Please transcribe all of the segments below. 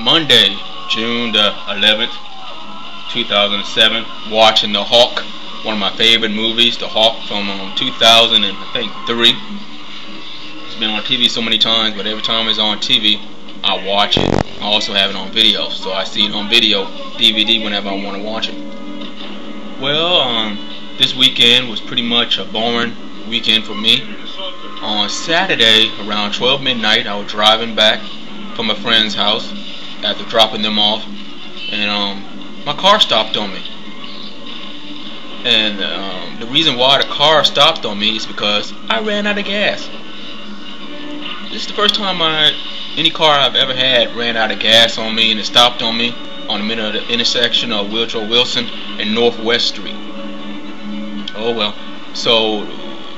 Monday, June the 11th, 2007, watching The Hawk, one of my favorite movies, The Hawk from 2003. It's been on TV so many times, but every time it's on TV, I watch it. I also have it on video, so I see it on video, DVD, whenever I want to watch it. Well, this weekend was pretty much a boring weekend for me. On Saturday, around 12 midnight, I was driving back from a friend's house after dropping them off, and my car stopped on me. And the reason why the car stopped on me is because I ran out of gas. This is the first time any car I've ever had ran out of gas on me, and it stopped on me on the middle of the intersection of Woodrow Wilson and Northwest Street. Oh well. So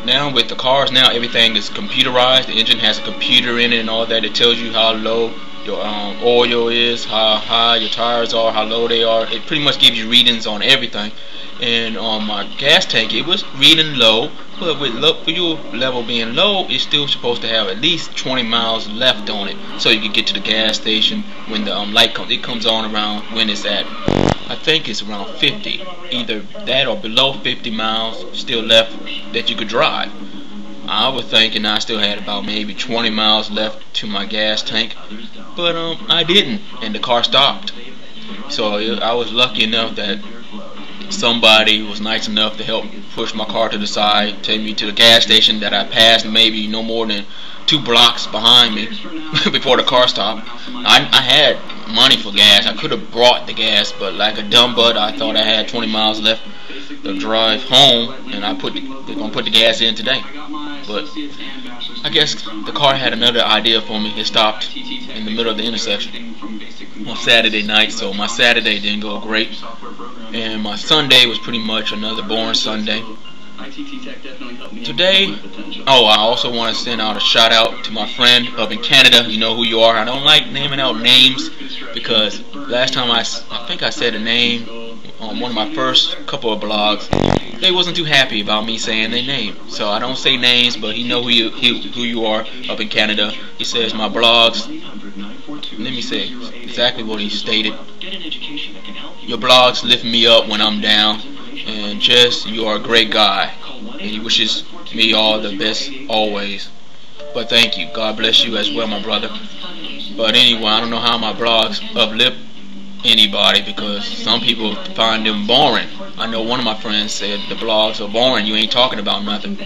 now with the cars, now everything is computerized. The engine has a computer in it and all that. It tells you how low your oil is, how high your tires are, how low they are. It pretty much gives you readings on everything. And on my gas tank, it was reading low, but with fuel level being low, it's still supposed to have at least 20 miles left on it, so you can get to the gas station when the light comes. It comes on around when it's at, I think it's around 50, either that or below 50 miles still left that you could drive. I was thinking I still had about maybe 20 miles left to my gas tank, but I didn't, and the car stopped. So I was lucky enough that somebody was nice enough to help push my car to the side, take me to the gas station that I passed maybe no more than 2 blocks behind me before the car stopped. I had money for gas. I could have brought the gas, but like a dumb butt, I thought I had 20 miles left to drive home, and they're gonna put the gas in today. But I guess the car had another idea for me. It stopped in the middle of the intersection on Saturday night, so my Saturday didn't go great, and my Sunday was pretty much another boring Sunday. Today, I also want to send out a shout out to my friend up in Canada. You know who you are. I don't like naming out names because last time I think I said a name on one of my first couple of blogs. They wasn't too happy about me saying their name, so I don't say names, but he know who you are up in Canada. He says my blogs. Let me say exactly what he stated. Your blogs lift me up when I'm down, and Jess, you are a great guy, and he wishes me all the best always. But thank you. God bless you as well, my brother. But anyway, I don't know how my blogs uplift anybody because some people find them boring. I know one of my friends said the blogs are boring, you ain't talking about nothing.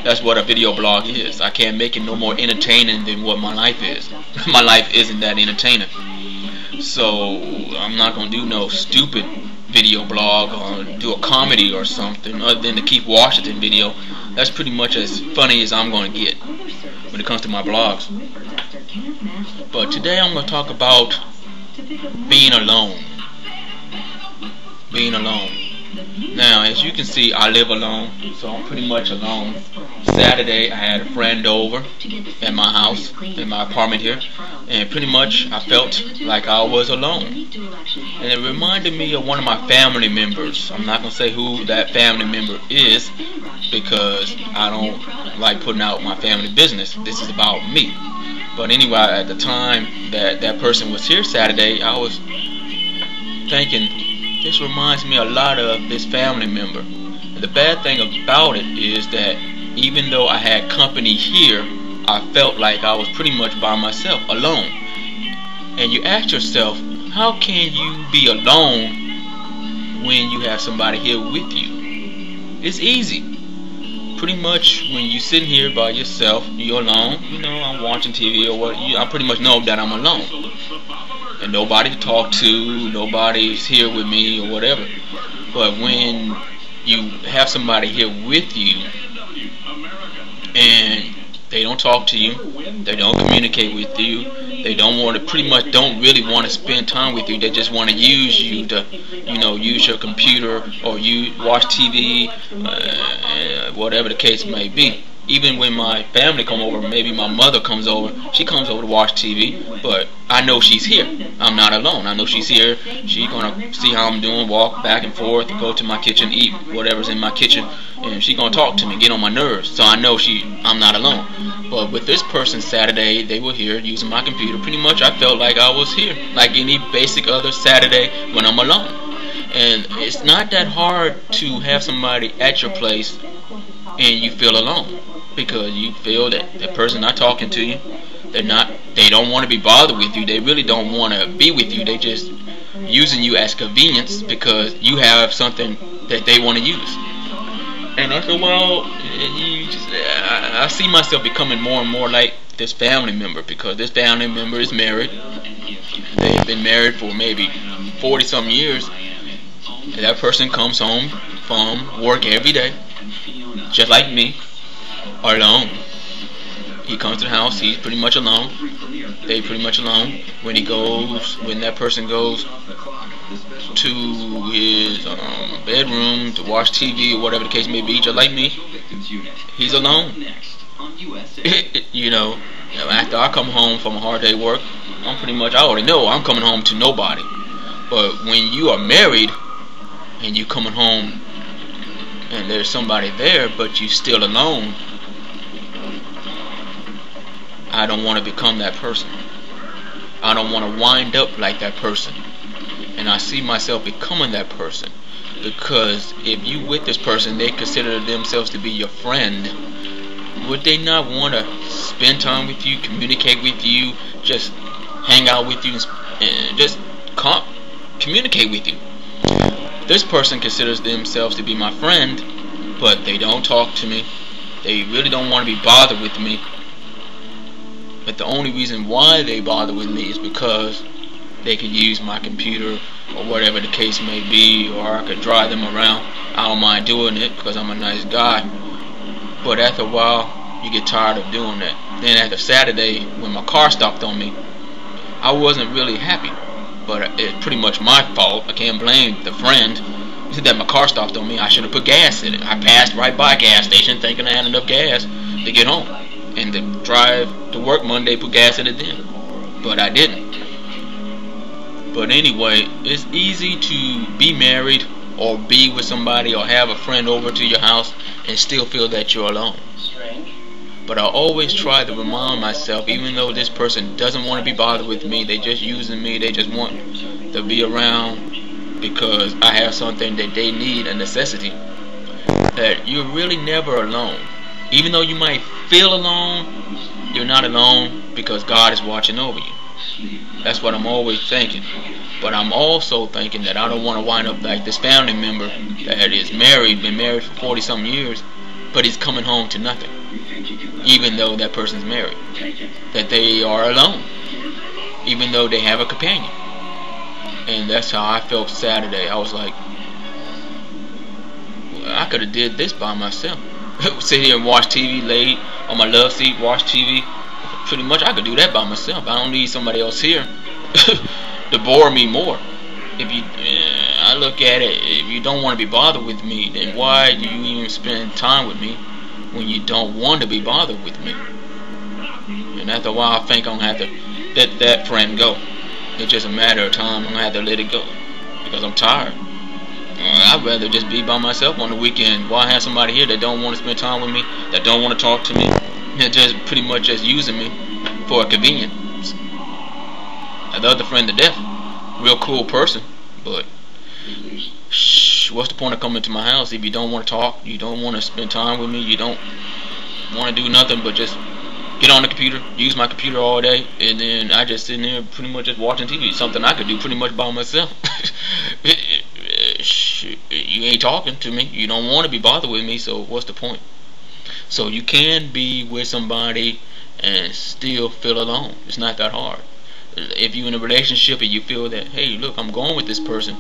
That's what a video blog is. I can't make it no more entertaining than what my life is. My life isn't that entertaining. So I'm not gonna do no stupid video blog or do a comedy or something other than the Keith Washington video. That's pretty much as funny as I'm gonna get when it comes to my blogs. But today I'm gonna talk about being alone. Being alone. Now, as you can see, I live alone, so I'm pretty much alone. Saturday, I had a friend over at my house, in my apartment here, and pretty much I felt like I was alone. And it reminded me of one of my family members. I'm not going to say who that family member is because I don't like putting out my family business. This is about me. But anyway, at the time that person was here Saturday, I was thinking, this reminds me a lot of this family member. And the bad thing about it is that even though I had company here, I felt like I was pretty much by myself, alone. And you ask yourself, how can you be alone when you have somebody here with you? It's easy. Pretty much when you're sitting here by yourself, you're alone, you know, I'm watching TV or what, I pretty much know that I'm alone. And nobody to talk to, nobody's here with me or whatever. But when you have somebody here with you and they don't talk to you, they don't communicate with you, they pretty much don't really want to spend time with you, they just want to use you to, use your computer or you watch TV, whatever the case may be. Even when my family come over, maybe my mother comes over, she comes over to watch TV, but I know she's here. I'm not alone. I know she's here. She's gonna see how I'm doing, walk back and forth, go to my kitchen, eat whatever's in my kitchen, and she's gonna talk to me, get on my nerves. So I know I'm not alone. But with this person Saturday, they were here using my computer. Pretty much I felt like I was here, like any basic other Saturday when I'm alone. And it's not that hard to have somebody at your place and you feel alone, because you feel that the person not talking to you, they don't want to be bothered with you, they really don't want to be with you, they just using you as convenience because you have something that they want to use. And after a while, I see myself becoming more and more like this family member, because this family member is married. They've been married for maybe 40 some years. And that person comes home from work every day, just like me, alone. He comes to the house, he's pretty much alone. They pretty much alone. When that person goes to his bedroom to watch TV or whatever the case may be, just like me, he's alone. You know, after I come home from a hard day work, I already know I'm coming home to nobody. But when you are married and you coming home and there's somebody there but you still alone, I don't want to become that person. I don't want to wind up like that person. And I see myself becoming that person, because if you with this person, they consider themselves to be your friend, would they not want to spend time with you, communicate with you, just hang out with you, and just communicate with you? This person considers themselves to be my friend, but they don't talk to me. They really don't want to be bothered with me. But the only reason why they bother with me is because they could use my computer or whatever the case may be, or I could drive them around. I don't mind doing it because I'm a nice guy. But after a while, you get tired of doing that. Then after Saturday, when my car stopped on me, I wasn't really happy. But it's pretty much my fault. I can't blame the friend that my car stopped on me. I should have put gas in it. I passed right by a gas station thinking I had enough gas to get home and to drive to work Monday, put gas in it then. But I didn't. But anyway, it's easy to be married or be with somebody or have a friend over to your house and still feel that you're alone. But I always try to remind myself, even though this person doesn't want to be bothered with me, they just using me, they just want to be around because I have something that they need, a necessity, that you're really never alone. Even though you might feel alone, you're not alone because God is watching over you. That's what I'm always thinking. But I'm also thinking that I don't want to wind up like this family member that is married, been married for 40 some years, but he's coming home to nothing, even though that person's married. That they are alone, even though they have a companion. And that's how I felt Saturday. I was like, I could have did this by myself. Sit here and watch TV, lay on my love seat, watch TV. Pretty much I could do that by myself. I don't need somebody else here to bore me more. I look at it, if you don't want to be bothered with me, then why do you even spend time with me when you don't want to be bothered with me? And after a while I think I'm going to have to let that friend go. It's just a matter of time. I'm going to have to let it go because I'm tired. I'd rather just be by myself on the weekend. Why have somebody here that don't want to spend time with me, that don't want to talk to me, and just pretty much just using me for a convenience? The other friend to death, real cool person, but what's the point of coming to my house if you don't want to talk, you don't want to spend time with me, you don't want to do nothing but just get on the computer, use my computer all day, and then I just sitting there pretty much just watching TV, something I could do pretty much by myself. You ain't talking to me, you don't want to be bothered with me, so what's the point? So you can be with somebody and still feel alone. It's not that hard. If you're in a relationship and you feel that, hey, look, I'm going with this person,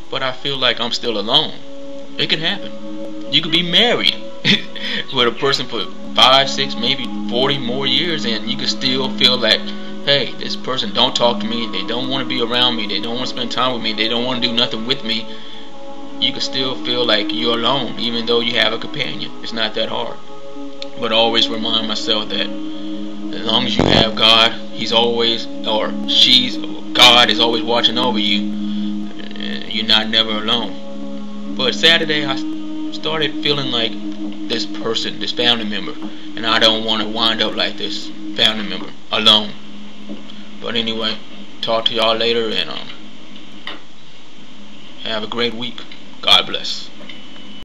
but I feel like I'm still alone, it can happen. You could be married with a person for 5, 6, maybe 40 more years, and you could still feel like, hey, this person don't talk to me, they don't want to be around me, they don't want to spend time with me, they don't want to do nothing with me. You could still feel like you're alone, even though you have a companion. It's not that hard. But always remind myself that as long as you have God, He's always, or God is always watching over you. You're not never alone. But Saturday, I started feeling like this person, this family member, and I don't want to wind up like this family member, alone. But anyway, talk to y'all later, and have a great week. God bless.